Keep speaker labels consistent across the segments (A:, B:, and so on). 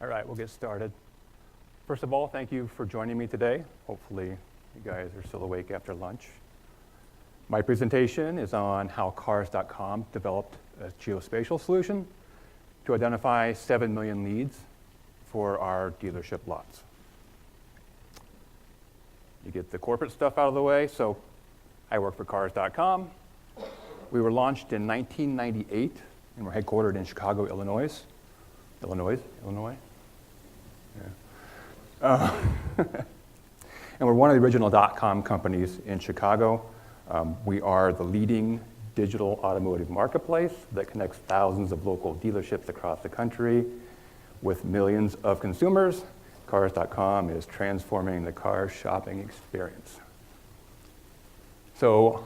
A: All right, we'll get started. First of all, thank you for joining me today. Hopefully you guys are still awake after lunch. My presentation is on how Cars.com developed a geospatial solution to identify 7 million leads for our dealership lots. You get the corporate stuff out of the way. So I work for Cars.com. We were launched in 1998, and we're headquartered in Chicago, Illinois. Illinois? Yeah. And we're one of the original .com companies in Chicago. We are the leading digital automotive marketplace that connects thousands of local dealerships across the country with millions of consumers. Cars.com is transforming the car shopping experience. So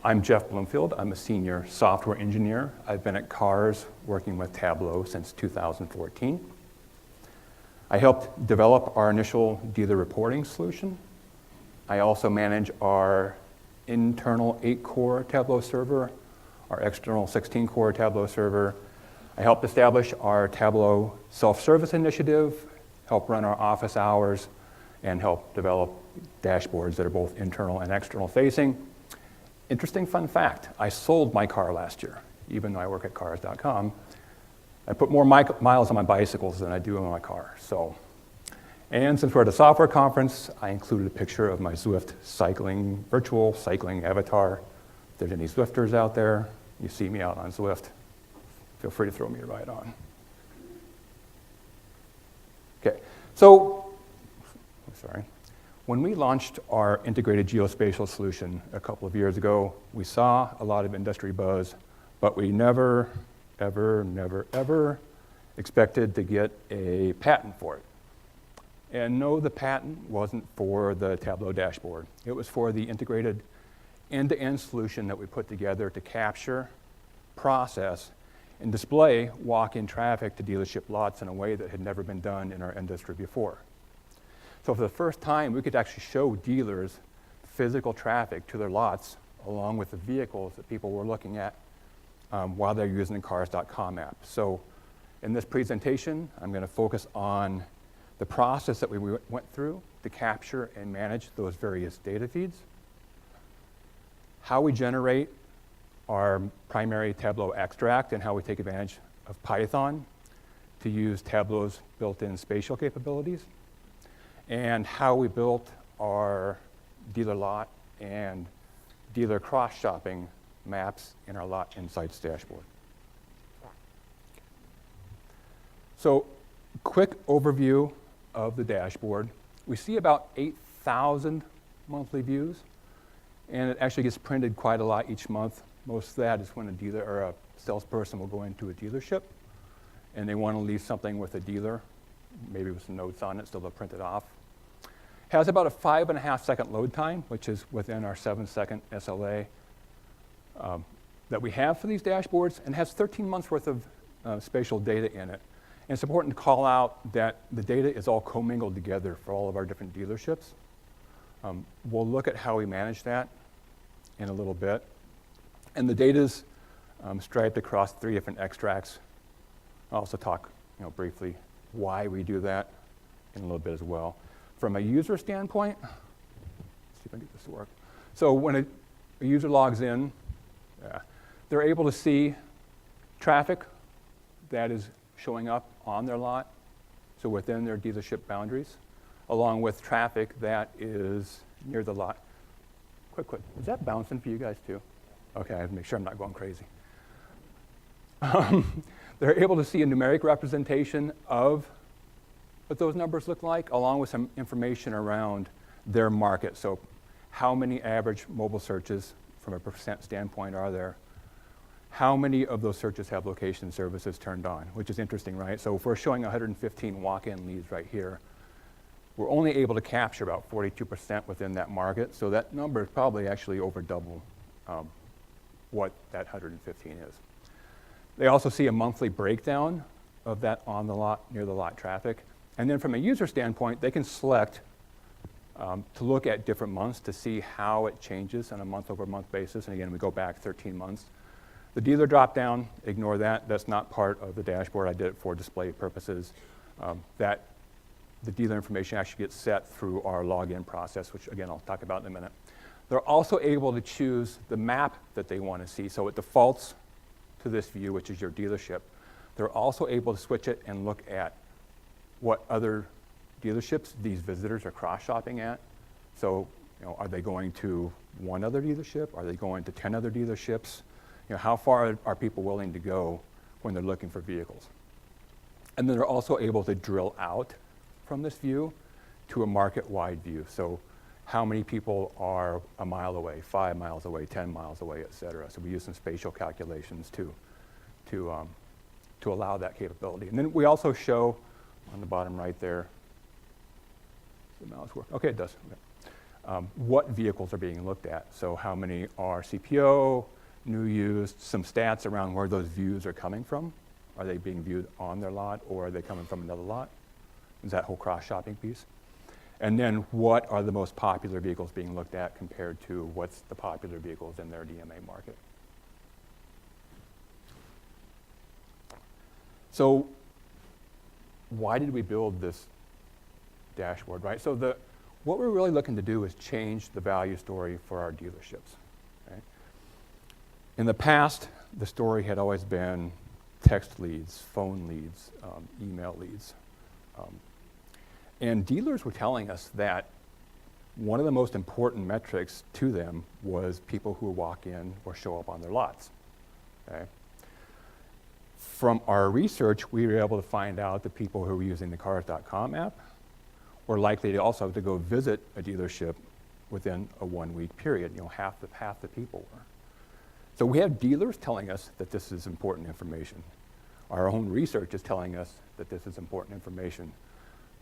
A: I'm Jeff Bloomfield. I'm a senior software engineer. I've been at Cars working with Tableau since 2014. I helped develop our initial dealer reporting solution. I also manage our internal 8-core Tableau server, our external 16-core Tableau server. I helped establish our Tableau self-service initiative, help run our office hours, and help develop dashboards that are both internal and external facing. Interesting fun fact, I sold my car last year, even though I work at Cars.com. I put more miles on my bicycles than I do on my car. And since we're at a software conference, I included a picture of my Zwift virtual cycling avatar. If there's any Zwifters out there, you see me out on Zwift, feel free to throw me a ride on. Okay, when we launched our integrated geospatial solution a couple of years ago, we saw a lot of industry buzz, but we never expected to get a patent for it. And no, the patent wasn't for the Tableau dashboard. It was for the integrated end-to-end solution that we put together to capture, process, and display walk-in traffic to dealership lots in a way that had never been done in our industry before. So for the first time, we could actually show dealers physical traffic to their lots along with the vehicles that people were looking at while they're using the Cars.com app. So in this presentation, I'm going to focus on the process that we went through to capture and manage those various data feeds, how we generate our primary Tableau extract and how we take advantage of Python to use Tableau's built-in spatial capabilities, and how we built our dealer lot and dealer cross-shopping maps in our Lot Insights dashboard. So, quick overview of the dashboard. We see about 8,000 monthly views, and it actually gets printed quite a lot each month. Most of that is when a dealer or a salesperson will go into a dealership and they want to leave something with a dealer, maybe with some notes on it, so they'll print it off. Has about a 5.5-second load time, which is within our 7-second SLA that we have for these dashboards, and has 13 months worth of spatial data in it. And it's important to call out that the data is all commingled together for all of our different dealerships. We'll look at how we manage that in a little bit. And the data's striped across 3 different extracts. I'll also talk briefly why we do that in a little bit as well. From a user standpoint, let's see if I can get this to work. So when a user logs in, they're able to see traffic that is showing up on their lot, so within their dealership boundaries, along with traffic that is near the lot. Quick, is that bouncing for you guys too? Okay, I have to make sure I'm not going crazy. They're able to see a numeric representation of what those numbers look like, along with some information around their market. So how many average mobile searches from a percent standpoint are there? How many of those searches have location services turned on, which is interesting, right? So if we're showing 115 walk-in leads right here, we're only able to capture about 42% within that market. So that number is probably actually over double what that 115 is. They also see a monthly breakdown of that on the lot, near the lot traffic. And then from a user standpoint, they can select to look at different months to see how it changes on a month-over-month basis. And again, we go back 13 months. The dealer drop-down, ignore that. That's not part of the dashboard. I did it for display purposes. that the dealer information actually gets set through our login process, which again, I'll talk about in a minute. They're also able to choose the map that they want to see. So it defaults to this view, which is your dealership. They're also able to switch it and look at what other dealerships these visitors are cross-shopping at. So, are they going to one other dealership? Are they going to 10 other dealerships? How far are people willing to go when they're looking for vehicles? And then they're also able to drill out from this view to a market-wide view. So how many people are a mile away, 5 miles away, 10 miles away, et cetera. So we use some spatial calculations to allow that capability. And then we also show on the bottom right there, does the mouse work? Okay, it does. Okay. What vehicles are being looked at. So how many are CPO, new, used, some stats around where those views are coming from. Are they being viewed on their lot, or are they coming from another lot? Is that whole cross-shopping piece. And then what are the most popular vehicles being looked at compared to what's the popular vehicles in their DMA market. So why did we build this dashboard, right? So what we're really looking to do is change the value story for our dealerships. Okay? In the past, the story had always been text leads, phone leads, email leads. And dealers were telling us that one of the most important metrics to them was people who walk in or show up on their lots. Okay? From our research, we were able to find out that people who were using the Cars.com app were likely to also have to go visit a dealership within a 1-week period. Half the people were. So we have dealers telling us that this is important information. Our own research is telling us that this is important information.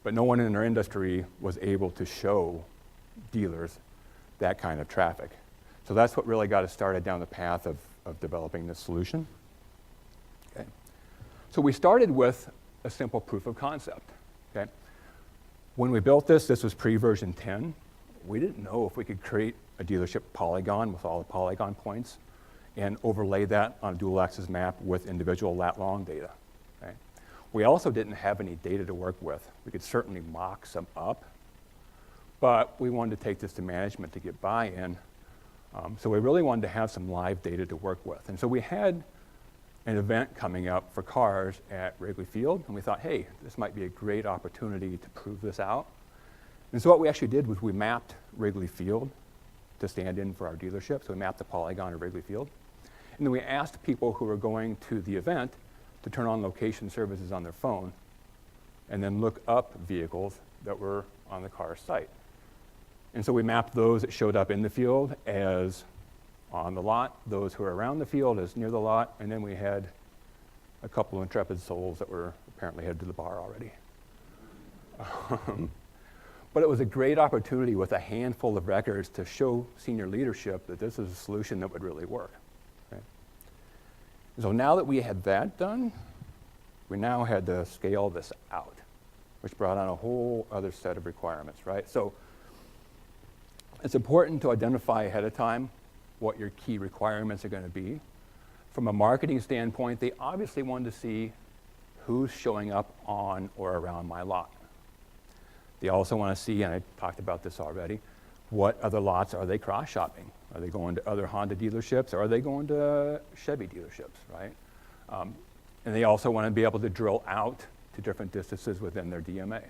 A: But no one in our industry was able to show dealers that kind of traffic. So that's what really got us started down the path of developing this solution. Okay. So we started with a simple proof of concept. Okay. When we built this was pre-version 10. We didn't know if we could create a dealership polygon with all the polygon points and overlay that on a dual axis map with individual lat-long data. Okay. We also didn't have any data to work with. We could certainly mock some up, but we wanted to take this to management to get buy-in. So we really wanted to have some live data to work with. And so we had an event coming up for cars at Wrigley Field, and we thought, hey, this might be a great opportunity to prove this out. And so what we actually did was we mapped Wrigley Field to stand in for our dealership. So we mapped the polygon of Wrigley Field. And then we asked people who were going to the event to turn on location services on their phone and then look up vehicles that were on the car site. And so we mapped those that showed up in the field as on the lot, those who were around the field as near the lot, and then we had a couple of intrepid souls that were apparently headed to the bar already. But it was a great opportunity with a handful of records to show senior leadership that this is a solution that would really work. Okay? So now that we had that done, we now had to scale this out, which brought on a whole other set of requirements, right? So it's important to identify ahead of time what your key requirements are going to be. From a marketing standpoint, they obviously wanted to see who's showing up on or around my lot. They also want to see, and I talked about this already, what other lots are they cross-shopping? Are they going to other Honda dealerships, or are they going to Chevy dealerships, right? And they also want to be able to drill out to different distances within their DMA.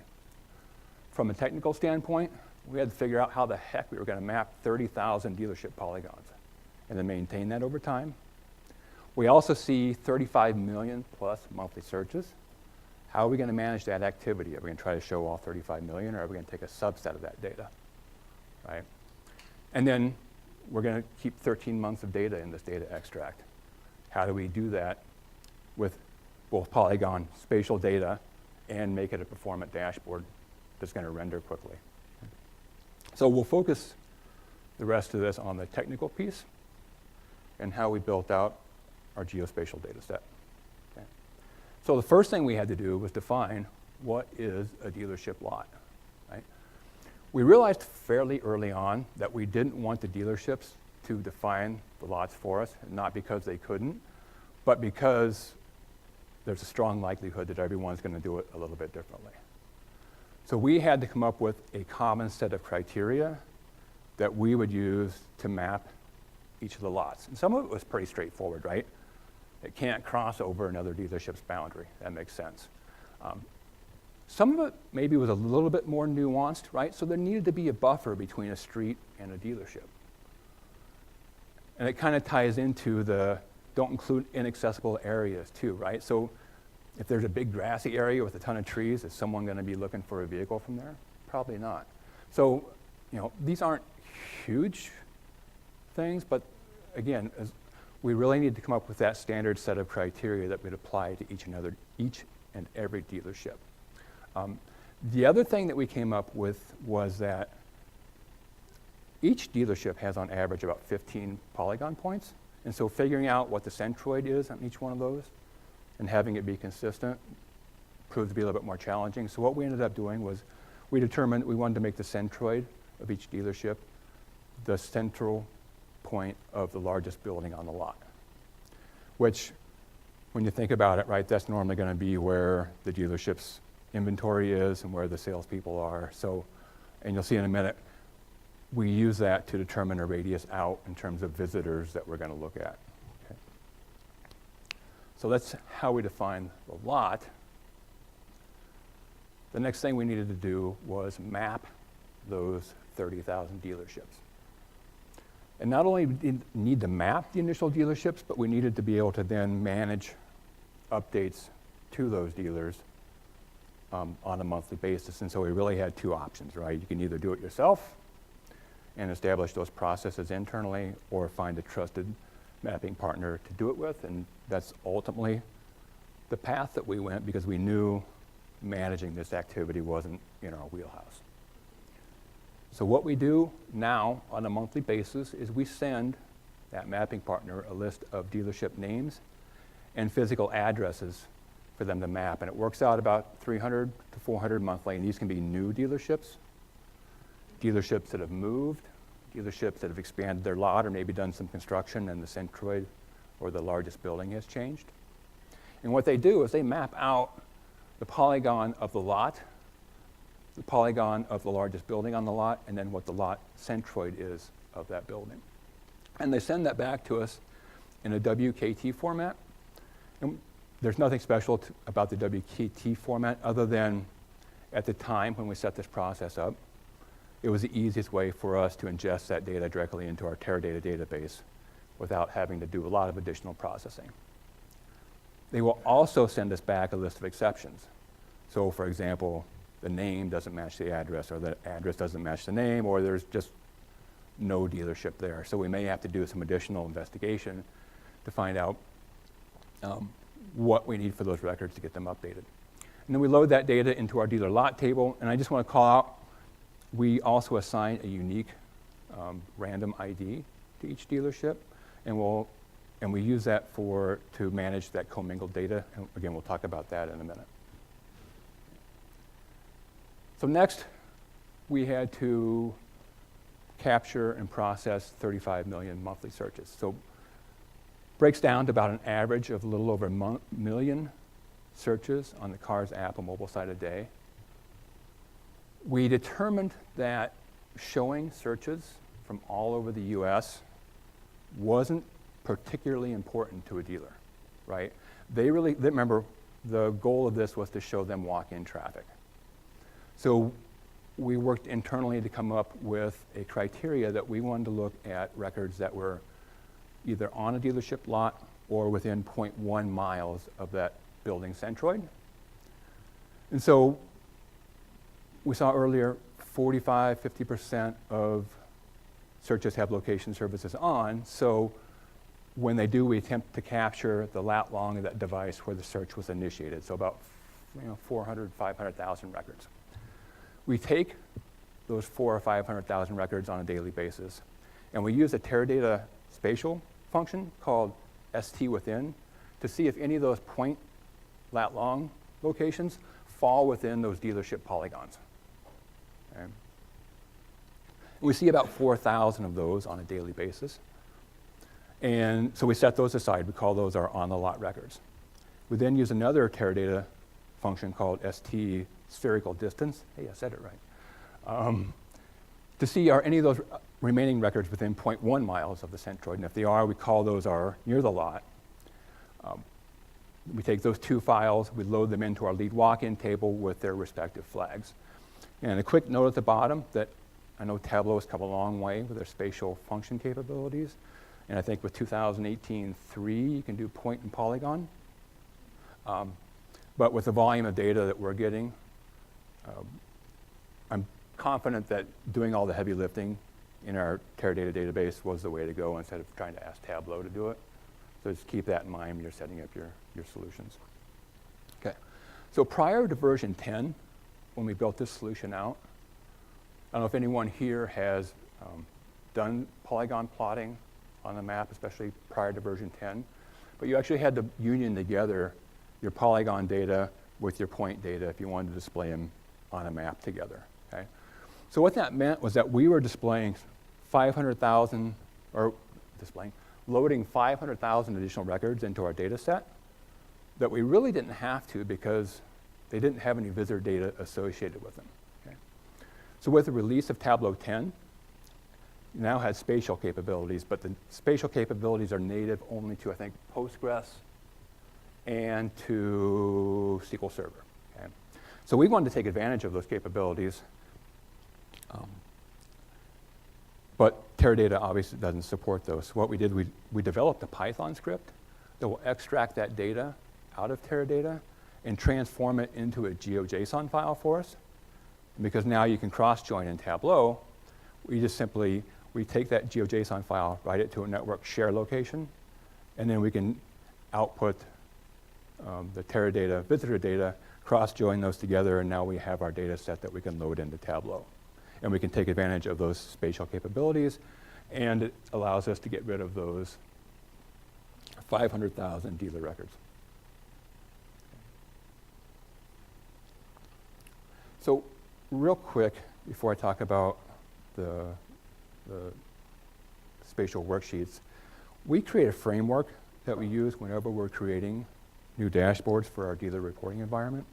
A: From a technical standpoint, we had to figure out how the heck we were going to map 30,000 dealership polygons and then maintain that over time. We also see 35 million plus monthly searches. How are we going to manage that activity? Are we going to try to show all 35 million, or are we going to take a subset of that data, right? And then we're going to keep 13 months of data in this data extract. How do we do that with both Polygon spatial data and make it a performant dashboard that's going to render quickly? So we'll focus the rest of this on the technical piece and how we built out our geospatial data set. Okay. So the first thing we had to do was define what is a dealership lot, right? We realized fairly early on that we didn't want the dealerships to define the lots for us, not because they couldn't, but because there's a strong likelihood that everyone's going to do it a little bit differently. So we had to come up with a common set of criteria that we would use to map each of the lots. And some of it was pretty straightforward, right? It can't cross over another dealership's boundary. That makes sense. Some of it maybe was a little bit more nuanced, right? So there needed to be a buffer between a street and a dealership. And it kind of ties into the don't include inaccessible areas too, right? So if there's a big grassy area with a ton of trees, is someone going to be looking for a vehicle from there? Probably not. So, these aren't huge things, but again, we really need to come up with that standard set of criteria that would apply to each and every dealership. The other thing that we came up with was that each dealership has on average about 15 polygon points. And so figuring out what the centroid is on each one of those and having it be consistent proved to be a little bit more challenging. So what we ended up doing was we determined we wanted to make the centroid of each dealership the central point of the largest building on the lot, which when you think about it, right, that's normally going to be where the dealership's inventory is and where the salespeople are. So, and you'll see in a minute, we use that to determine a radius out in terms of visitors that we're going to look at. Okay. So that's how we define the lot. The next thing we needed to do was map those 30,000 dealerships. And not only did we need to map the initial dealerships, but we needed to be able to then manage updates to those dealers on a monthly basis. And so we really had two options, right? You can either do it yourself and establish those processes internally, or find a trusted mapping partner to do it with. And that's ultimately the path that we went, because we knew managing this activity wasn't in our wheelhouse. So what we do now on a monthly basis is we send that mapping partner a list of dealership names and physical addresses for them to map. And it works out about 300 to 400 monthly. And these can be new dealerships, dealerships that have moved, dealerships that have expanded their lot or maybe done some construction and the centroid or the largest building has changed. And what they do is they map out the polygon of the lot, the polygon of the largest building on the lot, and then what the lot centroid is of that building. And they send that back to us in a WKT format. And there's nothing special about the WKT format other than at the time when we set this process up, it was the easiest way for us to ingest that data directly into our Teradata database without having to do a lot of additional processing. They will also send us back a list of exceptions. So for example, the name doesn't match the address, or the address doesn't match the name, or there's just no dealership there. So we may have to do some additional investigation to find out what we need for those records to get them updated. And then we load that data into our dealer lot table, and I just want to call out, we also assign a unique random ID to each dealership, and we use that to manage that commingled data. And again, we'll talk about that in a minute. So next, we had to capture and process 35 million monthly searches. So breaks down to about an average of a little over a million searches on the Cars app and mobile site a day. We determined that showing searches from all over the US wasn't particularly important to a dealer, right? Remember, the goal of this was to show them walk-in traffic. So we worked internally to come up with a criteria that we wanted to look at records that were either on a dealership lot or within 0.1 miles of that building centroid. And so we saw earlier 45, 50% of searches have location services on. So when they do, we attempt to capture the lat long of that device where the search was initiated. So about 400, 500,000 records. We take those 400,000 or 500,000 records on a daily basis, and we use a Teradata spatial function called STWithin to see if any of those point lat long locations fall within those dealership polygons. Okay. We see about 4,000 of those on a daily basis. And so we set those aside. We call those our on-the-lot records. We then use another Teradata function called st spherical distance. Hey, I said it right. To see are any of those remaining records within 0.1 miles of the centroid, and if they are, we call those our near the lot. We take those two files, we load them into our lead walk-in table with their respective flags. And a quick note at the bottom that I know Tableau has come a long way with their spatial function capabilities. And I think with 2018-3, you can do point and polygon. But with the volume of data that we're getting, I'm confident that doing all the heavy lifting in our Teradata database was the way to go instead of trying to ask Tableau to do it. So just keep that in mind when you're setting up your solutions. Okay, so prior to version 10, when we built this solution out, I don't know if anyone here has done polygon plotting on the map, especially prior to version 10, but you actually had to union together your polygon data with your point data if you wanted to display them on a map together, okay? So what that meant was that we were displaying 500,000, or loading 500,000 additional records into our data set that we really didn't have to because they didn't have any visitor data associated with them. Okay? So with the release of Tableau 10, it now has spatial capabilities, but the spatial capabilities are native only to, I think, Postgres and to SQL Server. Okay? So we wanted to take advantage of those capabilities, but Teradata obviously doesn't support those. So what we did, we developed a Python script that will extract that data out of Teradata and transform it into a GeoJSON file for us. And because now you can cross-join in Tableau, we take that GeoJSON file, write it to a network share location, and then we can output the Teradata visitor data, cross-join those together, and now we have our data set that we can load into Tableau. And we can take advantage of those spatial capabilities, and it allows us to get rid of those 500,000 dealer records. So real quick, before I talk about the spatial worksheets, we create a framework that we use whenever we're creating new dashboards for our dealer reporting environment.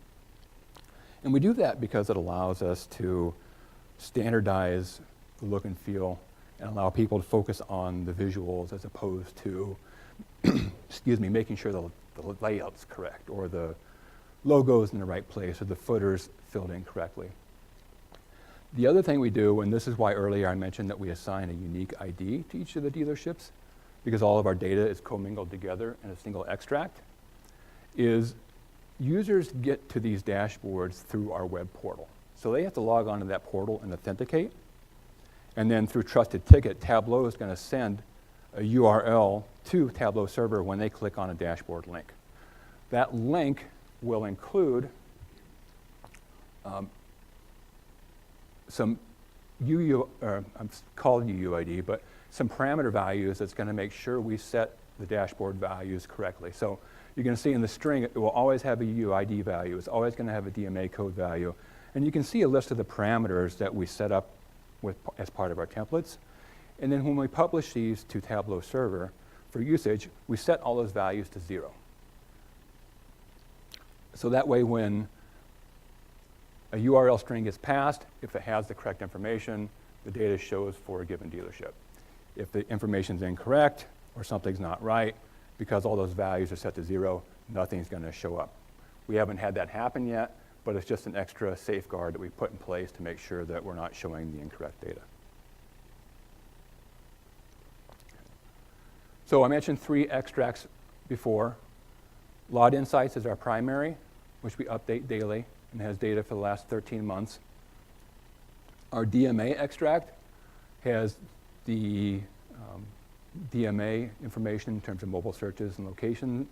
A: And we do that because it allows us to standardize the look and feel and allow people to focus on the visuals as opposed to, making sure the layout's correct or the logo's in the right place or the footer's filled in correctly. The other thing we do, and this is why earlier I mentioned that we assign a unique ID to each of the dealerships, because all of our data is commingled together in a single extract, is users get to these dashboards through our web portal. So they have to log onto that portal and authenticate. And then through Trusted Ticket, Tableau is going to send a URL to Tableau server when they click on a dashboard link. That link will include some called UUID, but some parameter values that's going to make sure we set the dashboard values correctly. So you're going to see in the string, it will always have a UUID value. It's always going to have a DMA code value. And you can see a list of the parameters that we set up as part of our templates. And then when we publish these to Tableau server for usage, we set all those values to 0. So that way when a URL string gets passed, if it has the correct information, the data shows for a given dealership. If the information's incorrect or something's not right, because all those values are set to 0, nothing's going to show up. We haven't had that happen yet, but it's just an extra safeguard that we put in place to make sure that we're not showing the incorrect data. So I mentioned 3 extracts before. Lot Insights is our primary, which we update daily and has data for the last 13 months. Our DMA extract has the DMA information in terms of mobile searches and location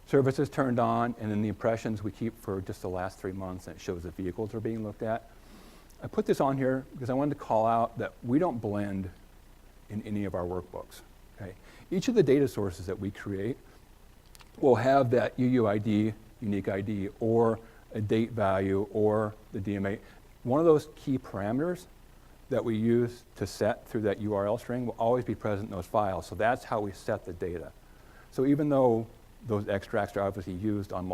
A: services turned on, and then the impressions we keep for just the last 3 months, and it shows the vehicles are being looked at. I put this on here because I wanted to call out that we don't blend in any of our workbooks. Okay? Each of the data sources that we create will have that UUID, unique ID, or a date value, or the DMA. One of those key parameters that we use to set through that URL string will always be present in those files. So that's how we set the data. So even though those extracts are obviously used on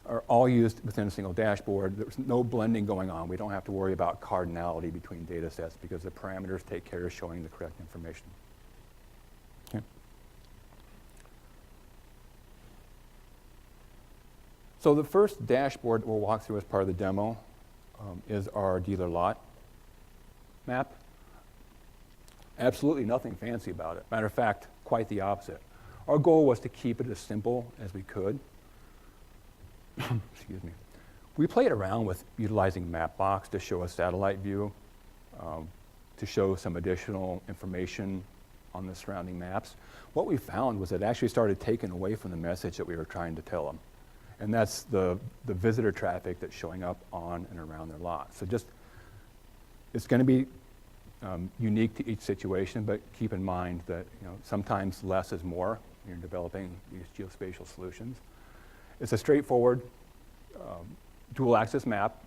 A: are all used within a single dashboard. There's no blending going on. We don't have to worry about cardinality between data sets because the parameters take care of showing the correct information. Okay. So the first dashboard we'll walk through as part of the demo is our dealer lot map. Absolutely nothing fancy about it. Matter of fact, quite the opposite. Our goal was to keep it as simple as we could. Excuse me. We played around with utilizing Mapbox to show a satellite view, to show some additional information on the surrounding maps. What we found was it actually started taking away from the message that we were trying to tell them. And that's the visitor traffic that's showing up on and around their lot. So it's going to be unique to each situation, but keep in mind that sometimes less is more when you're developing these geospatial solutions. It's a straightforward dual axis map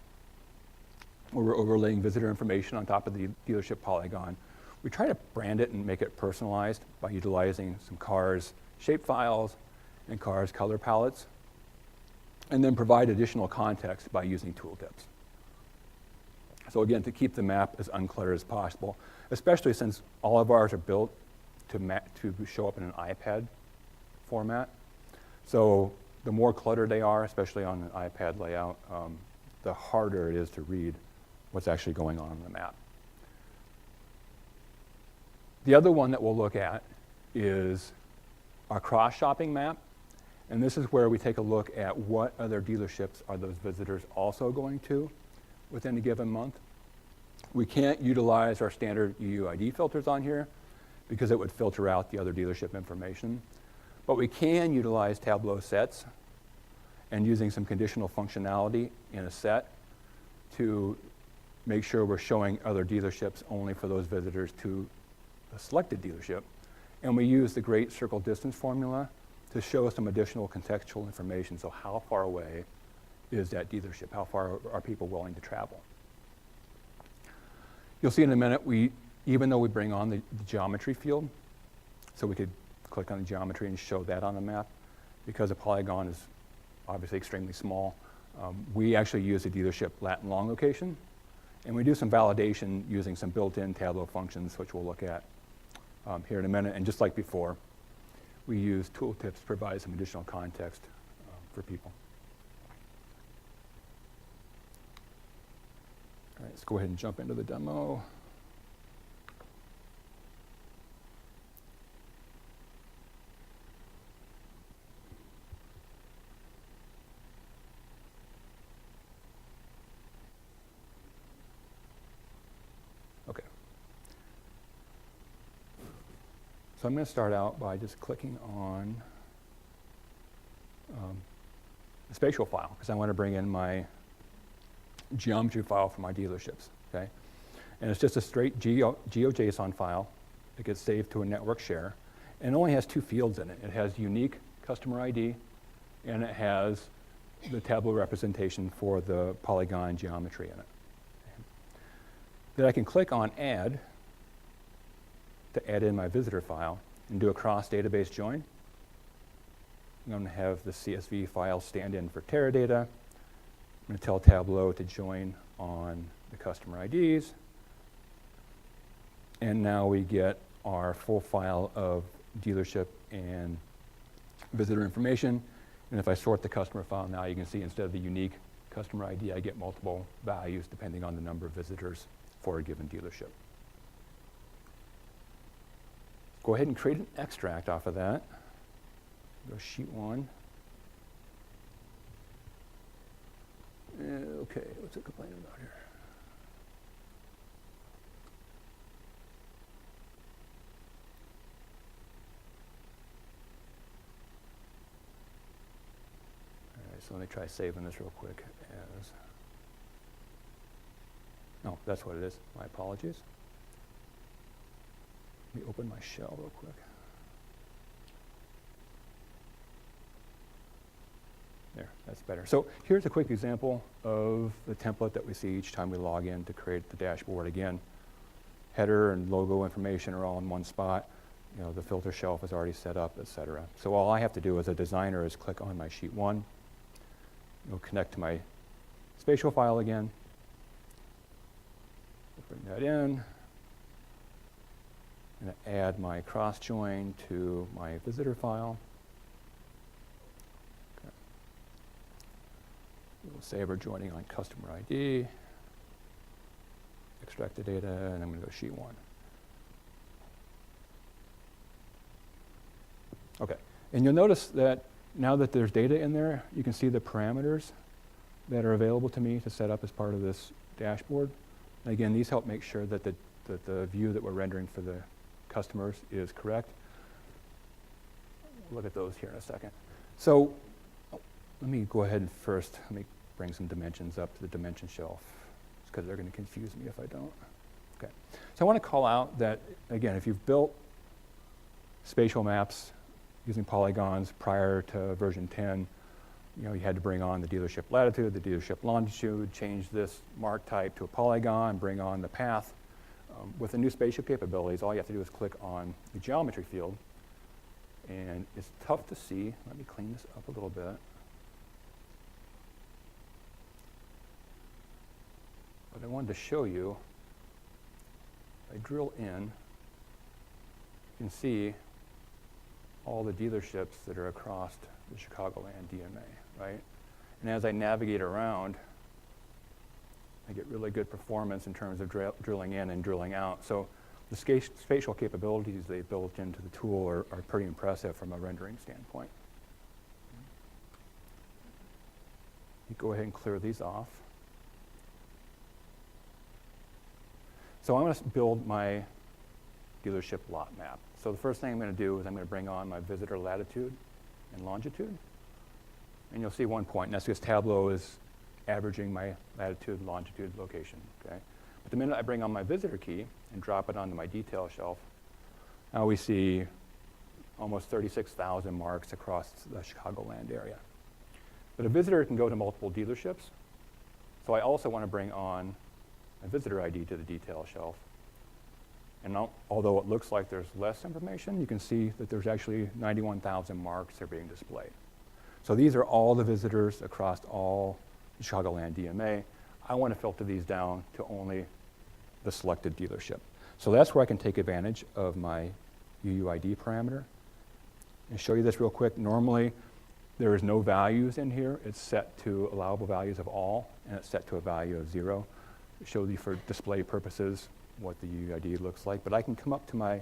A: where we're overlaying visitor information on top of the dealership polygon. We try to brand it and make it personalized by utilizing some cars shape files and cars color palettes, and then provide additional context by using tooltips. So again, to keep the map as uncluttered as possible, especially since all of ours are built to show up in an iPad format. So the more cluttered they are, especially on an iPad layout, the harder it is to read what's actually going on the map. The other one that we'll look at is our cross-shopping map. And this is where we take a look at what other dealerships are those visitors also going to within a given month. We can't utilize our standard UUID filters on here because it would filter out the other dealership information. But we can utilize Tableau sets and using some conditional functionality in a set to make sure we're showing other dealerships only for those visitors to a selected dealership. And we use the great circle distance formula to show some additional contextual information. So how far away is that dealership? How far are people willing to travel? You'll see in a minute, even though we bring on the geometry field, so we could click on the geometry and show that on the map, because a polygon is obviously extremely small, we actually use the dealership lat and long location, and we do some validation using some built-in Tableau functions, which we'll look at here in a minute. And just like before, we use tooltips to provide some additional context for people. All right, let's go ahead and jump into the demo. Okay. So I'm going to start out by just clicking on the spatial file, because I want to bring in my geometry file for my dealerships, okay? And it's just a straight GeoJSON file that gets saved to a network share, and it only has two fields in it. It has unique customer ID, and it has the Tableau representation for the polygon geometry in it. Then I can click on Add to add in my visitor file and do a cross-database join. I'm going to have the CSV file stand in for Teradata. I'm going to tell Tableau to join on the customer IDs. And now we get our full file of dealership and visitor information. And if I sort the customer file now, you can see instead of the unique customer ID, I get multiple values depending on the number of visitors for a given dealership. Go ahead and create an extract off of that. Go sheet 1. Okay, what's it complaining about here? All right, so let me try saving this real quick as, no, that's what it is. My apologies. Let me open my shell real quick. There, that's better. So here's a quick example of the template that we see each time we log in to create the dashboard. Again, header and logo information are all in one spot. the filter shelf is already set up, etc. So all I have to do as a designer is click on my sheet 1. It'll connect to my spatial file again. Bring that in. I'm going to add my cross join to my visitor file. Okay. We'll say we're joining on customer ID. Extract the data, and I'm going to go sheet 1. Okay, and you'll notice that now that there's data in there, you can see the parameters that are available to me to set up as part of this dashboard. And again, these help make sure that the view that we're rendering for the customers is correct. We'll look at those here in a second. So let me go ahead and first, let me bring some dimensions up to the dimension shelf, because they're going to confuse me if I don't. Okay, so I want to call out that, again, if you've built spatial maps using polygons prior to version 10, you had to bring on the dealership latitude, the dealership longitude, change this mark type to a polygon, bring on the path. With the new spatial capabilities, all you have to do is click on the geometry field, and it's tough to see. Let me clean this up a little bit. But I wanted to show you, if I drill in, you can see all the dealerships that are across the Chicagoland DMA, right? And as I navigate around, I get really good performance in terms of drilling in and drilling out. So the spatial capabilities they built into the tool are pretty impressive from a rendering standpoint. You go ahead and clear these off. So I'm going to build my dealership lot map. So the first thing I'm going to do is I'm going to bring on my visitor latitude and longitude. And you'll see one point, and that's because Tableau is averaging my latitude, longitude, location, okay? But the minute I bring on my visitor key and drop it onto my detail shelf, now we see almost 36,000 marks across the Chicagoland area. But a visitor can go to multiple dealerships, so I also want to bring on a visitor ID to the detail shelf. And now, although it looks like there's less information, you can see that there's actually 91,000 marks that are being displayed. So these are all the visitors across all the Chicagoland DMA. I want to filter these down to only the selected dealership. So that's where I can take advantage of my UUID parameter. And show you this real quick. Normally, there is no values in here. It's set to allowable values of all, and it's set to a value of 0. It shows you for display purposes what the UUID looks like. But I can come up to my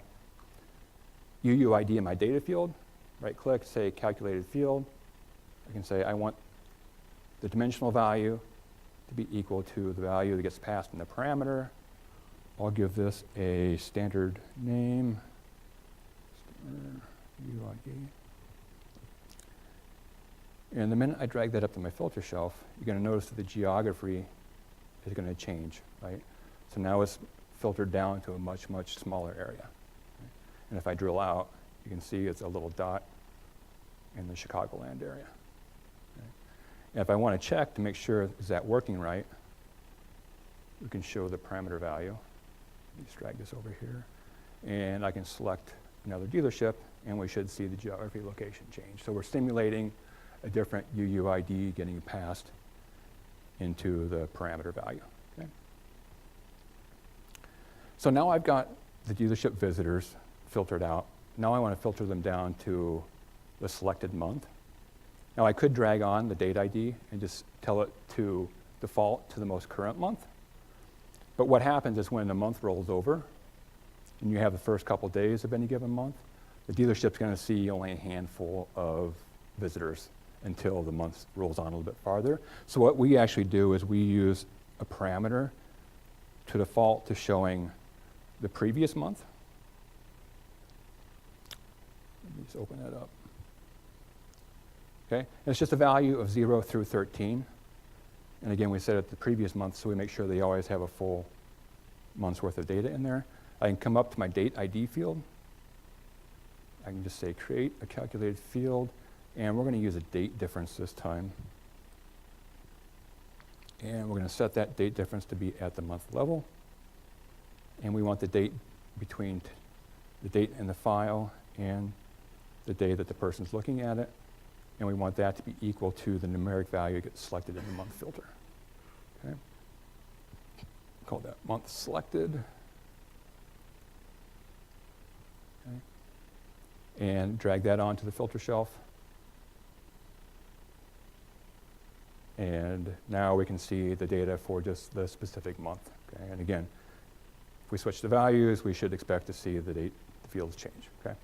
A: UUID in my data field, right-click, say calculated field. I can say I want the dimensional value to be equal to the value that gets passed in the parameter. I'll give this a standard name, UUID. And the minute I drag that up to my filter shelf, you're going to notice that the geography is going to change, right? So now it's filtered down to a much, much smaller area. Right? And if I drill out, you can see it's a little dot in the Chicagoland area. Okay? And if I want to check to make sure is that working right, we can show the parameter value. Let's drag this over here. And I can select another dealership, and we should see the geography location change. So we're simulating a different UUID getting passed into the parameter value. Okay? So now I've got the dealership visitors filtered out. Now I want to filter them down to the selected month. Now I could drag on the date ID and just tell it to default to the most current month. But what happens is when the month rolls over and you have the first couple days of any given month, the dealership's going to see only a handful of visitors until the month rolls on a little bit farther. So what we actually do is we use a parameter to default to showing the previous month. Let me just open that up. Okay, and it's just a value of 0 through 13. And again, we set it the previous month, so we make sure they always have a full month's worth of data in there. I can come up to my date ID field. I can just say create a calculated field, and we're going to use a date difference this time. And we're going to set that date difference to be at the month level. And we want the date between the date in the file and the day that the person's looking at it, and we want that to be equal to the numeric value that gets selected in the month filter. Okay? Call that month selected. Okay. And drag that onto the filter shelf. And now we can see the data for just the specific month. Okay? And again, if we switch the values, we should expect to see the date, the fields change. Okay?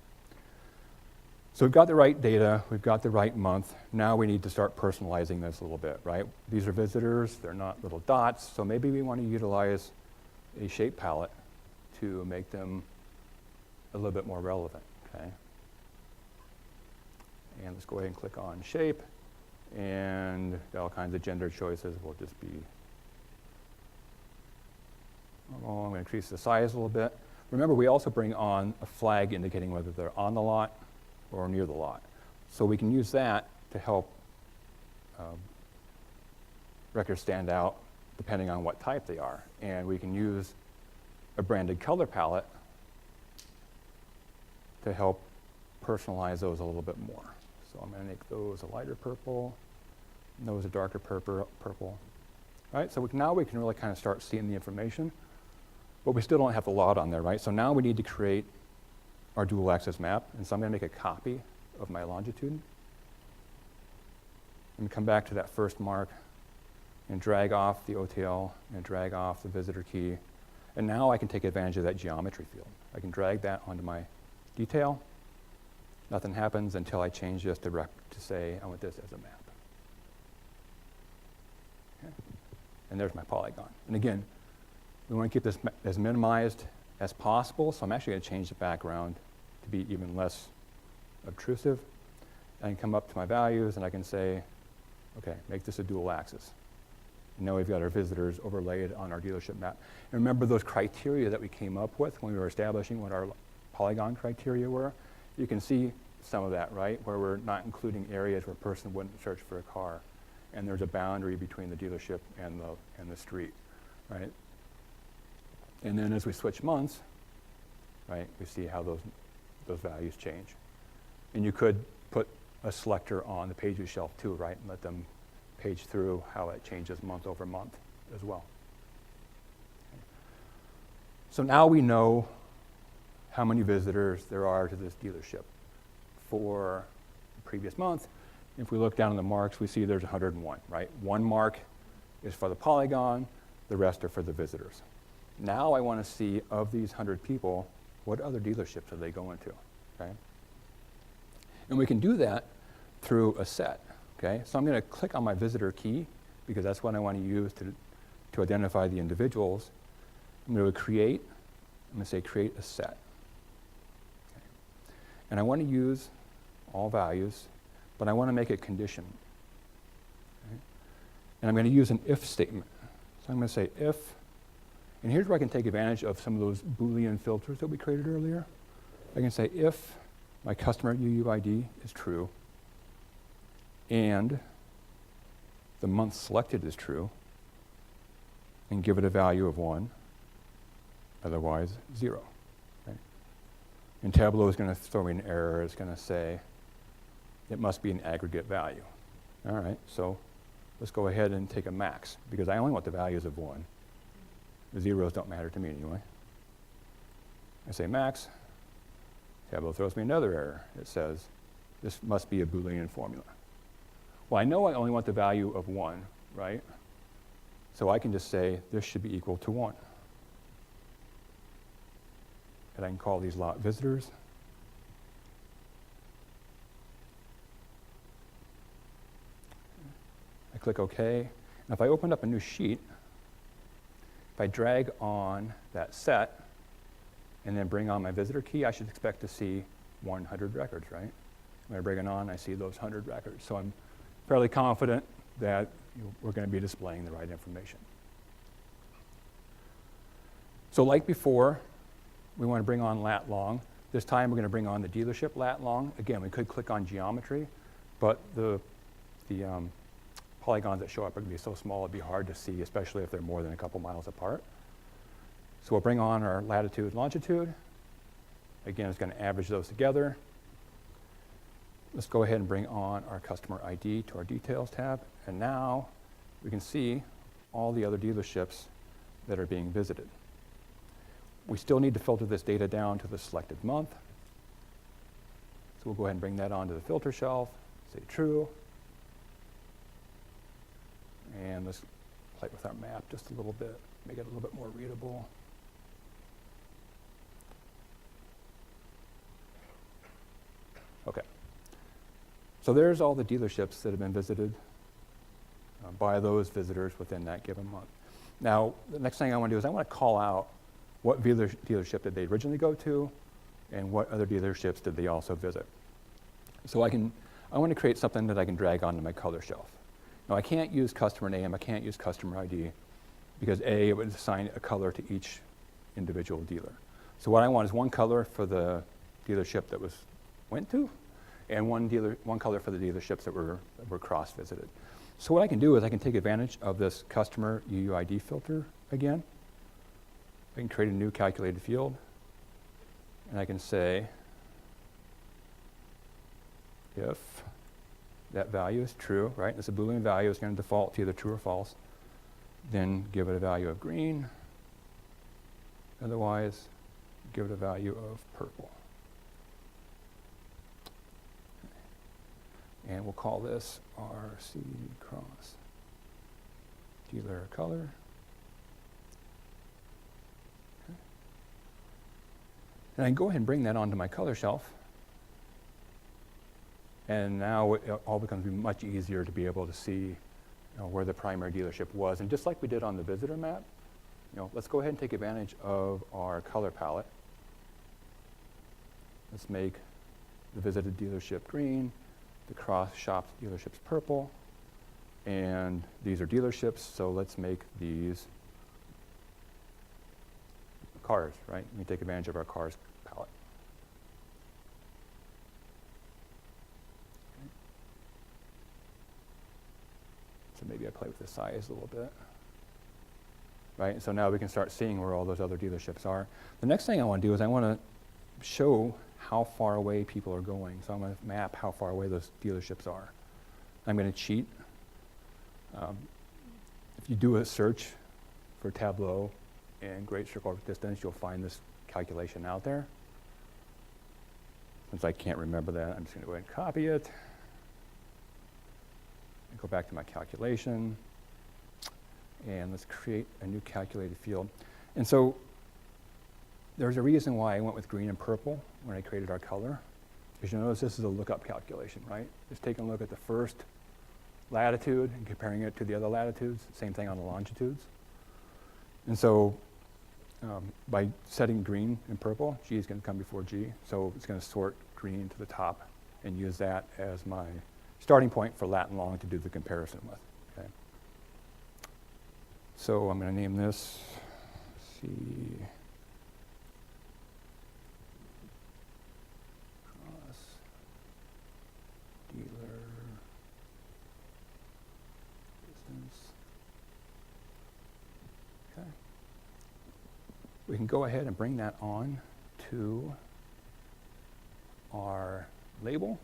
A: So we've got the right data, we've got the right month. Now we need to start personalizing this a little bit, right? These are visitors, they're not little dots, so maybe we want to utilize a shape palette to make them a little bit more relevant, okay? And let's go ahead and click on shape, and all kinds of gender choices will just be, oh, I'm going to increase the size a little bit. Remember, we also bring on a flag indicating whether they're on the lot or near the lot. So we can use that to help records stand out depending on what type they are. And we can use a branded color palette to help personalize those a little bit more. So I'm going to make those a lighter purple, and those a darker purple. All right, so now we can really kind of start seeing the information, but we still don't have the lot on there, right? So now we need to create our dual axis map, and so I'm going to make a copy of my longitude and come back to that first mark and drag off the OTL and drag off the visitor key, and now I can take advantage of that geometry field. I can drag that onto my detail. Nothing happens until I change this to say I want this as a map. Okay. And there's my polygon. And again, we want to keep this as minimized as possible, so I'm actually going to change the background to be even less obtrusive. I can come up to my values and I can say, okay, make this a dual axis. And now we've got our visitors overlaid on our dealership map. And remember those criteria that we came up with when we were establishing what our polygon criteria were? You can see some of that, right? Where we're not including areas where a person wouldn't search for a car. And there's a boundary between the dealership and the street, right? And then as we switch months, right, we see how those values change. And you could put a selector on the pages shelf too, right, and let them page through how it changes month over month as well. Okay. So now we know how many visitors there are to this dealership for the previous month. If we look down in the marks, we see there's 101, right? One mark is for the polygon, the rest are for the visitors. Now I want to see, of these 100 people, what other dealerships are they going to, okay? And we can do that through a set, okay? So I'm going to click on my visitor key, because that's what I want to use to identify the individuals. I'm going to create, I'm going to say create a set. Okay. And I want to use all values, but I want to make a condition. Okay? And I'm going to use an if statement. So I'm going to say if, and here's where I can take advantage of some of those Boolean filters that we created earlier. I can say if my customer UUID is true and the month selected is true, and give it a value of 1, otherwise 0. Okay? And Tableau is going to throw me an error. It's going to say it must be an aggregate value. All right, so let's go ahead and take a max, because I only want the values of 1. The zeros don't matter to me anyway. I say max. Tableau throws me another error. It says this must be a Boolean formula. Well, I know I only want the value of 1, right? So I can just say this should be equal to 1. And I can call these lot visitors. I click OK. And if I open up a new sheet, if I drag on that set and then bring on my visitor key, I should expect to see 100 records, right? When I bring it on, I see those 100 records. So I'm fairly confident that we're going to be displaying the right information. So like before, we want to bring on lat long. This time we're going to bring on the dealership lat long. Again, we could click on geometry, but the polygons that show up are going to be so small it'd be hard to see, especially if they're more than a couple miles apart. So we'll bring on our latitude, longitude, Again, it's going to average those together. Let's go ahead and bring on our customer ID to our details tab. And now we can see all the other dealerships that are being visited. We still need to filter this data down to the selected month. So we'll go ahead and bring that onto the filter shelf, say true. And let's play with our map just a little bit, make it a little bit more readable. Okay. So there's all the dealerships that have been visited by those visitors within that given month. Now, the next thing I want to do is I want to call out what dealership did they originally go to and what other dealerships did they also visit. So I want to create something that I can drag onto my color shelf. Now, I can't use customer name, I can't use customer ID, because A, it would assign a color to each individual dealer. So what I want is one color for the dealership that went to, and one color for the dealerships that were cross-visited. So what I can do is I can take advantage of this customer UUID filter again. I can create a new calculated field, and I can say if that value is true, right? It's a Boolean value, it's going to default to either true or false. Then give it a value of green. Otherwise, give it a value of purple. And we'll call this RC cross dealer color. Okay. And I can go ahead and bring that onto my color shelf. And now it all becomes much easier to be able to see where the primary dealership was. And just like we did on the visitor map, let's go ahead and take advantage of our color palette. Let's make the visited dealership green, the cross-shopped dealerships purple, and these are dealerships, so let's make these cars, right? Let me take advantage of our cars palette. Okay. So maybe I play with the size a little bit. Right, and so now we can start seeing where all those other dealerships are. The next thing I want to do is I want to show how far away people are going. So I'm going to map how far away those dealerships are. I'm going to cheat. If you do a search for Tableau and Great Circle Distance, you'll find this calculation out there. Since I can't remember that, I'm just going to go ahead and copy it. And go back to my calculation. And let's create a new calculated field. And so there's a reason why I went with green and purple when I created our color. As you notice, this is a lookup calculation, right? Just taking a look at the first latitude and comparing it to the other latitudes. Same thing on the longitudes. And so by setting green and purple, G is going to come before G. So it's going to sort green to the top and use that as my starting point for lat and long to do the comparison with. Okay. So I'm going to name this C. Dealer distance. Okay. We can go ahead and bring that on to our label.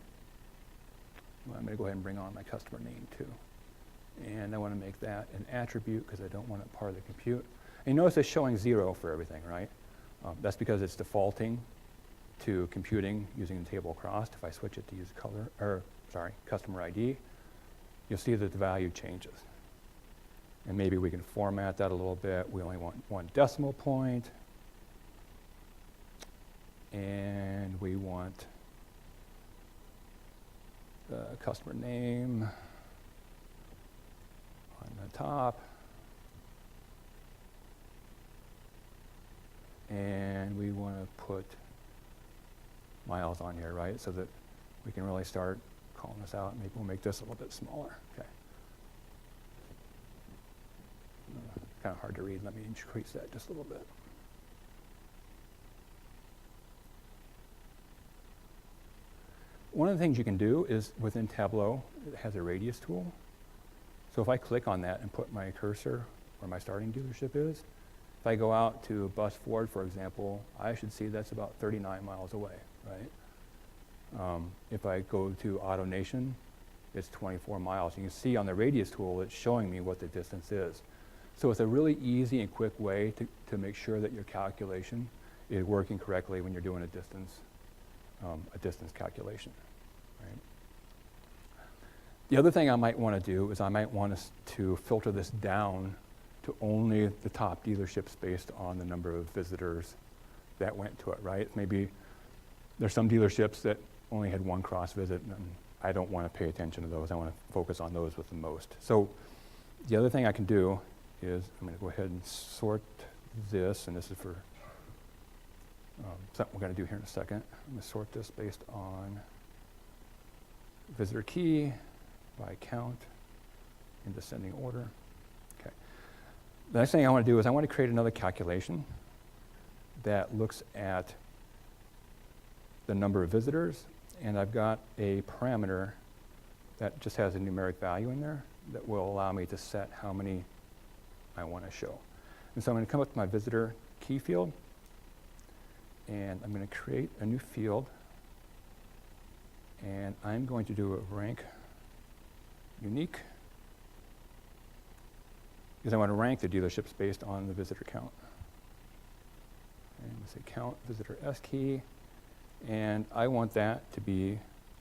A: Well, I'm going to go ahead and bring on my customer name too. And I want to make that an attribute because I don't want it part of the compute. And you notice it's showing 0 for everything, right? That's because it's defaulting to computing using the table crossed. If I switch it to use customer ID, you'll see that the value changes. And maybe we can format that a little bit. We only want 1 decimal point. And we want the customer name on the top. And we want to put miles on here, right? So that we can really start calling this out. Maybe we'll make this a little bit smaller. Okay. Kind of hard to read. Let me increase that just a little bit. One of the things you can do is within Tableau, it has a radius tool. So if I click on that and put my cursor where my starting dealership is, If I go out to Bus Ford, for example, I should see that's about 39 miles away, right? If I go to AutoNation, it's 24 miles. You can see on the radius tool, it's showing me what the distance is. So it's a really easy and quick way to make sure that your calculation is working correctly when you're doing a distance calculation, right? The other thing I might want to do is I might want us to filter this down to only the top dealerships based on the number of visitors that went to it, right? Maybe there's some dealerships that only had one cross visit, and I don't want to pay attention to those. I want to focus on those with the most. So the other thing I can do is I'm going to go ahead and sort this, and this is for something we're going to do here in a second. I'm going to sort this based on visitor key by count in descending order. Okay. The next thing I want to do is I want to create another calculation that looks at the number of visitors, and I've got a parameter that just has a numeric value in there that will allow me to set how many I want to show. And so I'm going to come up to my visitor key field, and I'm going to create a new field, and I'm going to do a rank unique, because I want to rank the dealerships based on the visitor count. And let's say count visitor S key, and I want that to be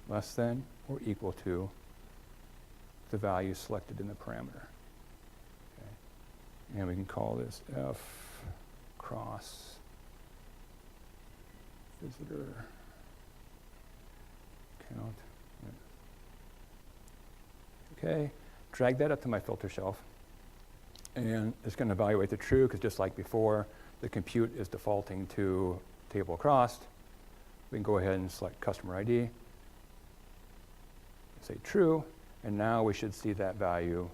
A: less than or equal to the value selected in the parameter. Okay. And we can call this F cross visitor count. Okay, drag that up to my filter shelf, and it's going to evaluate the true, because just like before, the compute is defaulting to table across. We can go ahead and select customer ID, say true, and now we should see that value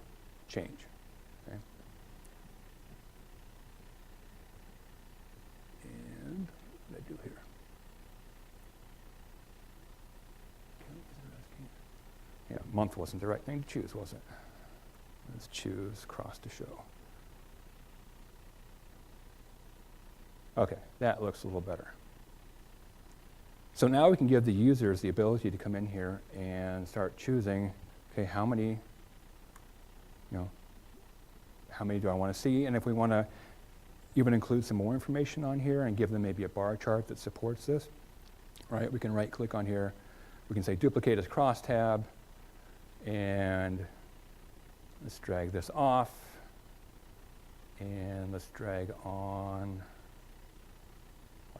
A: change. Okay. And what did I do here? Yeah, month wasn't the right thing to choose, was it? Let's choose cross to show. Okay, that looks a little better. So now we can give the users the ability to come in here and start choosing, okay, how many do I want to see? And if we want to even include some more information on here and give them maybe a bar chart that supports this, right? We can right click on here. We can say duplicate as crosstab, and let's drag this off, and let's drag on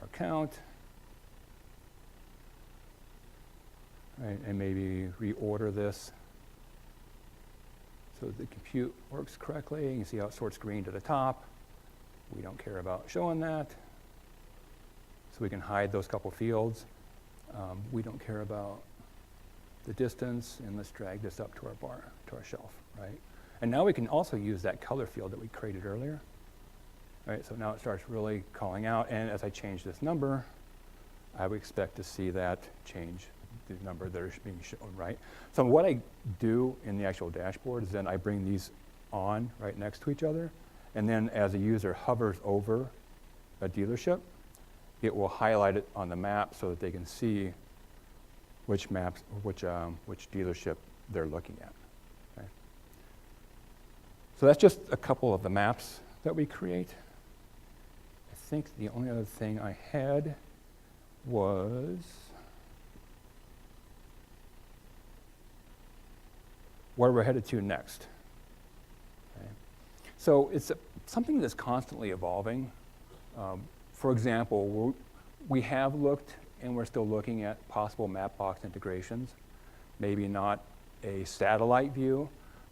A: our count, right, and maybe reorder this so that the compute works correctly. You can see how it sorts green to the top. We don't care about showing that, so we can hide those couple fields. We don't care about the distance, and let's drag this up to our bar, to our shelf, right? And now we can also use that color field that we created earlier, right? So now it starts really calling out, and as I change this number, I would expect to see that change the number that is being shown, right? So what I do in the actual dashboard is then I bring these on right next to each other, and then as a user hovers over a dealership, it will highlight it on the map so that they can see which dealership they're looking at. Okay. So that's just a couple of the maps that we create. I think the only other thing I had was where we're headed to next. Okay. So it's something that's constantly evolving. For example, we have looked and we're still looking at possible Mapbox integrations. Maybe not a satellite view,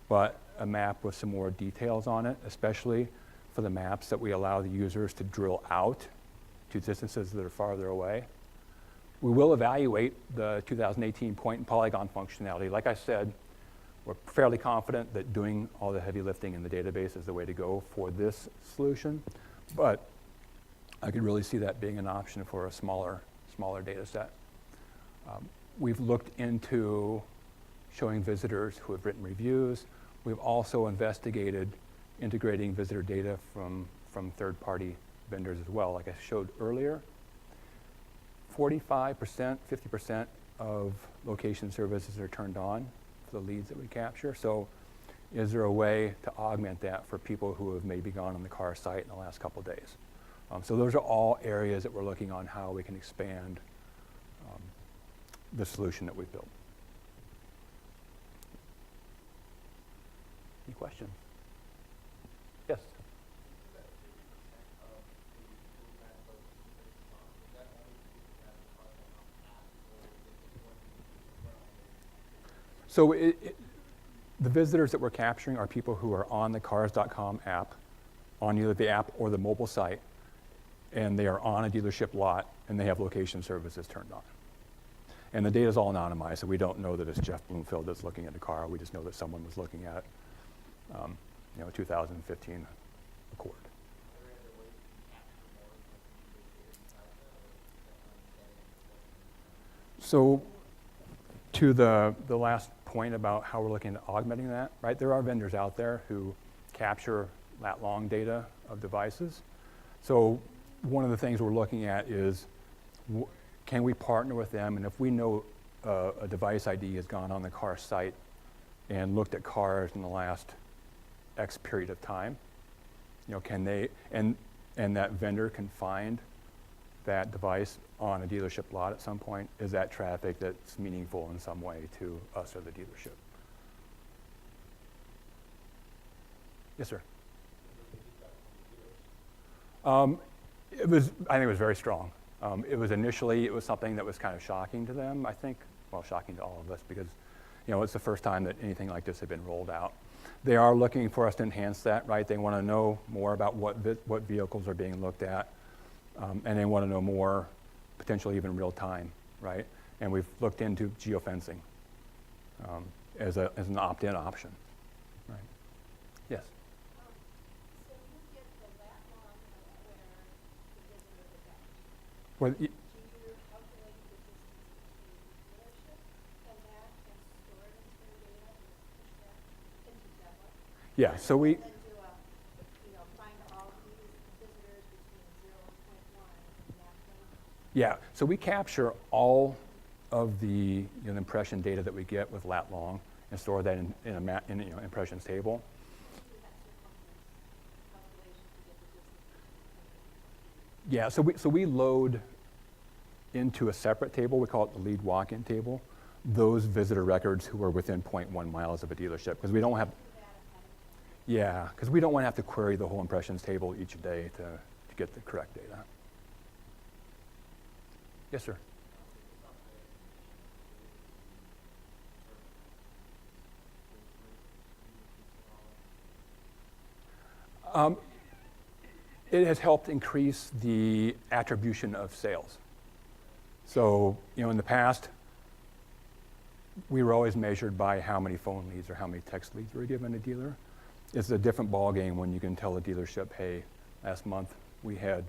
A: but a map with some more details on it, especially for the maps that we allow the users to drill out to distances that are farther away. We will evaluate the 2018 point and polygon functionality. Like I said, we're fairly confident that doing all the heavy lifting in the database is the way to go for this solution, but I could really see that being an option for a smaller data set. We've looked into showing visitors who have written reviews. We've also investigated integrating visitor data from from third-party vendors as well. Like I showed earlier, 45%, 50% of location services are turned on for the leads that we capture. So is there a way to augment that for people who have maybe gone on the car site in the last couple of days? So those are all areas that we're looking on how we can expand the solution that we've built. Any questions? Yes? So the visitors that we're capturing are people who are on the cars.com app, on either the app or the mobile site, and they are on a dealership lot, and they have location services turned on. And the data is all anonymized, so we don't know that it's Jeff Bloomfield that's looking at the car. We just know that someone was looking at, 2015 Accord. So to the last point about how we're looking at augmenting that, right? There are vendors out there who capture lat long data of devices. So one of the things we're looking at is, can we partner with them? And if we know a device ID has gone on the car site and looked at cars in the last X period of time, can they, and that vendor can find that device on a dealership lot at some point, is that traffic that's meaningful in some way to us or the dealership? Yes, sir. I think it was very strong. It was something that was kind of shocking to them, I think. Well, shocking to all of us because, it's the first time that anything like this had been rolled out. They are looking for us to enhance that, right? They want to know more about what vehicles are being looked at, and they want to know more, potentially even real time, right? And we've looked into geofencing as an opt-in option, right? Yes.
B: So you get the lat long of
A: Well,
B: where the visitor is at. Do you calculate the distance between the dealership and that and store it into your data and push that into Tableau?
A: yeah, so we,
B: And then do find all these visitors between 0 and 0.1 and map them?
A: yeah, so we capture all of the impression data that we get with lat long and store that in impressions table.
B: You do that circumference calculation to get the distance between.
A: Yeah, so we load into a separate table. We call it the lead walk-in table. Those visitor records who are within 0.1 miles of a dealership, because we don't have. Yeah, because we don't want to have to query the whole impressions table each day to get the correct data. Yes, sir. It has helped increase the attribution of sales. So, in the past, we were always measured by how many phone leads or how many text leads were given a dealer. It's a different ballgame when you can tell a dealership, hey, last month we had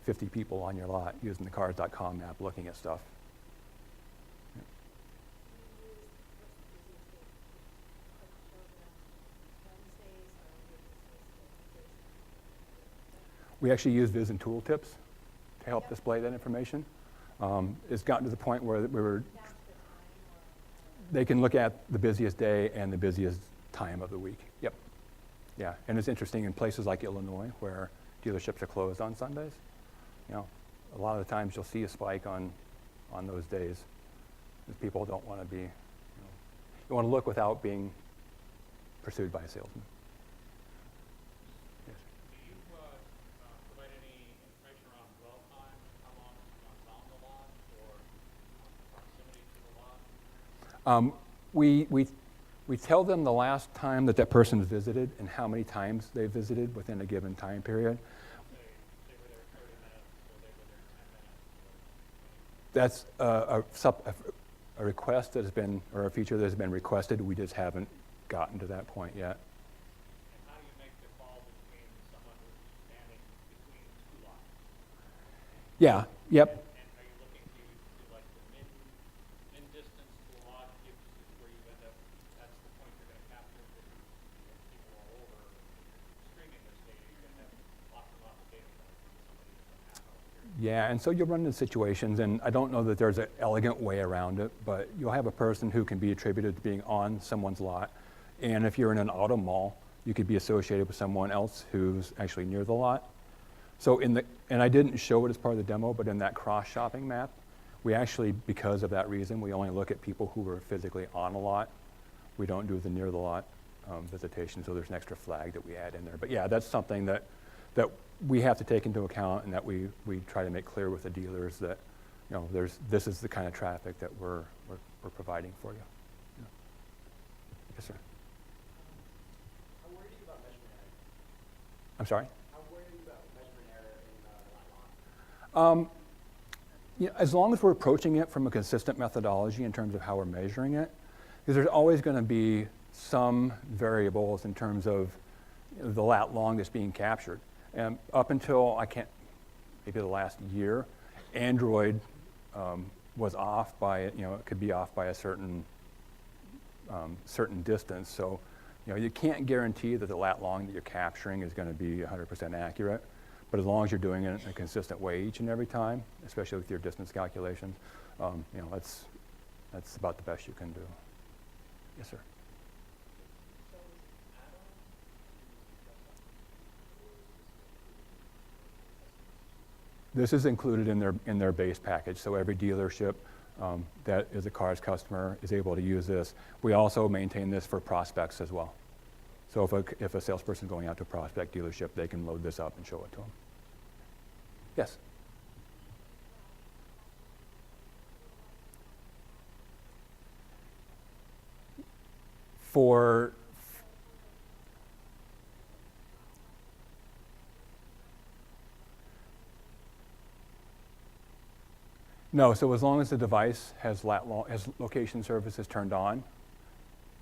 A: 50 people on your lot using the cars.com app looking at stuff. We actually use Viz and tooltips to help display that information. It's gotten to the point where they can look at the busiest day and the busiest time of the week. Yep. Yeah, and it's interesting in places like Illinois where dealerships are closed on Sundays. A lot of the times you'll see a spike on those days because people don't want to be, you want to look without being pursued by a salesman. Yes.
C: Do you provide any information around dwell time, how long someone's on the lot, or proximity to the lot?
A: We tell them the last time that person visited and how many times they visited within a given time period.
C: They were there 30 minutes, or they were there 10 minutes.
A: That's a request that has been, or a feature that has been requested. We just haven't gotten to that point yet.
C: And how do you make the call between someone who's standing between two lots?
A: Yeah, yep.
C: And are you looking to like the min distance to a lot gives where you end up, that's the point you're going to capture because people all over streaming this data, you're going to have lots and
A: Yeah, and so you'll run into situations, and I don't know that there's an elegant way around it, but you'll have a person who can be attributed to being on someone's lot. And if you're in an auto mall, you could be associated with someone else who's actually near the lot. So and I didn't show it as part of the demo, but in that cross-shopping map, we actually, because of that reason, we only look at people who were physically on a lot. We don't do the near the lot visitation, so there's an extra flag that we add in there. But yeah, that's something that we have to take into account, and that we try to make clear with the dealers that, you know, this is the kind of traffic that we're providing for you. Yeah. Yes, sir.
D: How worried are you about measurement error?
A: I'm sorry?
D: How worried are you about measurement error in lat long?
A: You know, as long as we're approaching it from a consistent methodology in terms of how we're measuring it, because there's always going to be some variables in terms of, you know, the lat long that's being captured. And up until maybe the last year, Android was off by, you know, it could be off by a certain distance. So, you know, you can't guarantee that the lat long that you're capturing is going to be 100% accurate. But as long as you're doing it in a consistent way each and every time, especially with your distance calculations, you know, that's about the best you can do. Yes, sir. This is included in their base package, so every dealership that is a Cars customer is able to use this. We also maintain this for prospects as well. So if a salesperson is going out to a prospect dealership, they can load this up and show it to them. Yes? No, so as long as the device has location services turned on,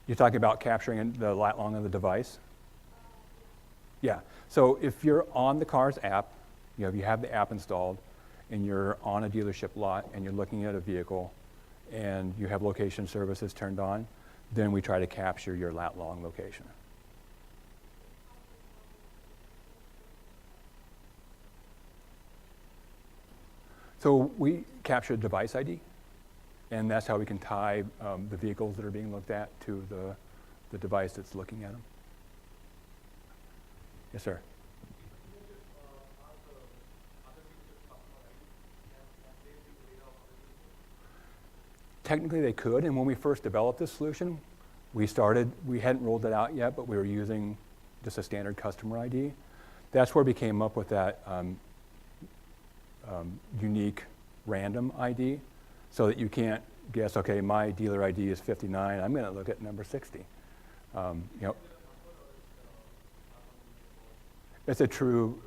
A: you're talking about capturing the lat long of the device? Yeah, so if you're on the Cars app, you know, if you have the app installed and you're on a dealership lot and you're looking at a vehicle and you have location services turned on, then we try to capture your lat long location. So we capture device ID, and that's how we can tie the vehicles that are being looked at to the device that's looking at them. Yes, sir. Technically they could, and when we first developed this solution, we hadn't rolled it out yet, but we were using just a standard customer ID. That's where we came up with that unique random ID, so that you can't guess, okay, my dealer ID is 59, I'm going to look at number 60. You know, it's a true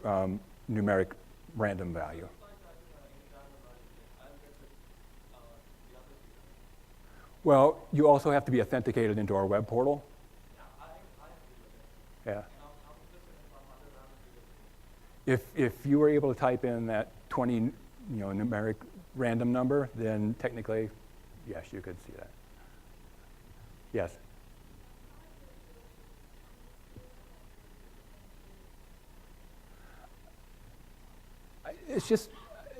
A: numeric random value. Well, you also have to be authenticated into our web portal. Yeah. If you were able to type in that 20, numeric random number, then technically, yes, you could see that. Yes.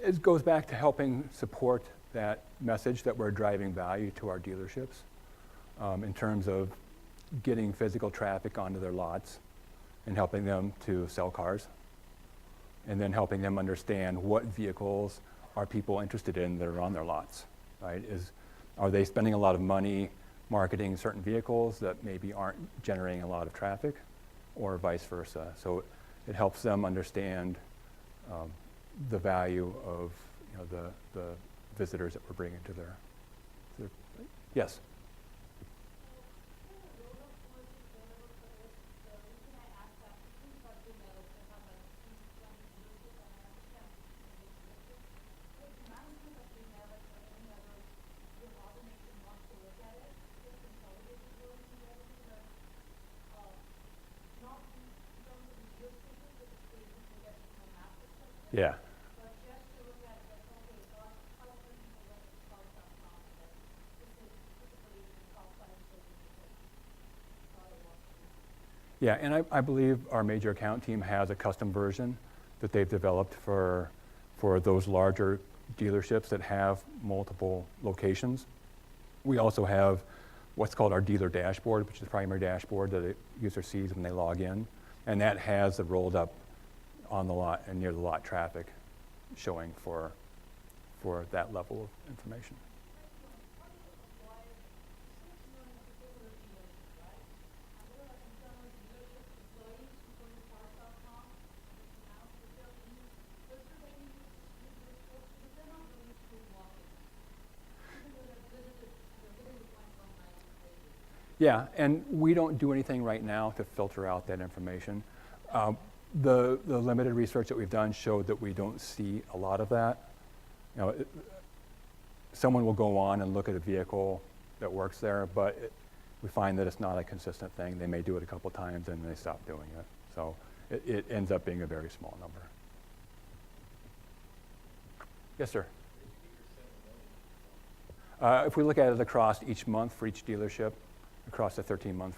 A: It goes back to helping support that message that we're driving value to our dealerships in terms of getting physical traffic onto their lots and helping them to sell cars, and then helping them understand what vehicles are people interested in that are on their lots, right? Are they spending a lot of money marketing certain vehicles that maybe aren't generating a lot of traffic, or vice versa? So it helps them understand the value of the visitors that we're bringing to their yes. Yeah. Yeah, and I believe our major account team has a custom version that they've developed for for those larger dealerships that have multiple locations. We also have what's called our dealer dashboard, which is the primary dashboard that a user sees when they log in. And that has the rolled up on the lot and near the lot traffic showing for that level of information. Yeah, and we don't do anything right now to filter out that information. The limited research that we've done showed that we don't see a lot of that. You know, someone will go on and look at a vehicle that works there, but we find that it's not a consistent thing. They may do it a couple times and they stop doing it. So it ends up being a very small number. Yes, sir. If we look at it across each month for each dealership, across the 13 months,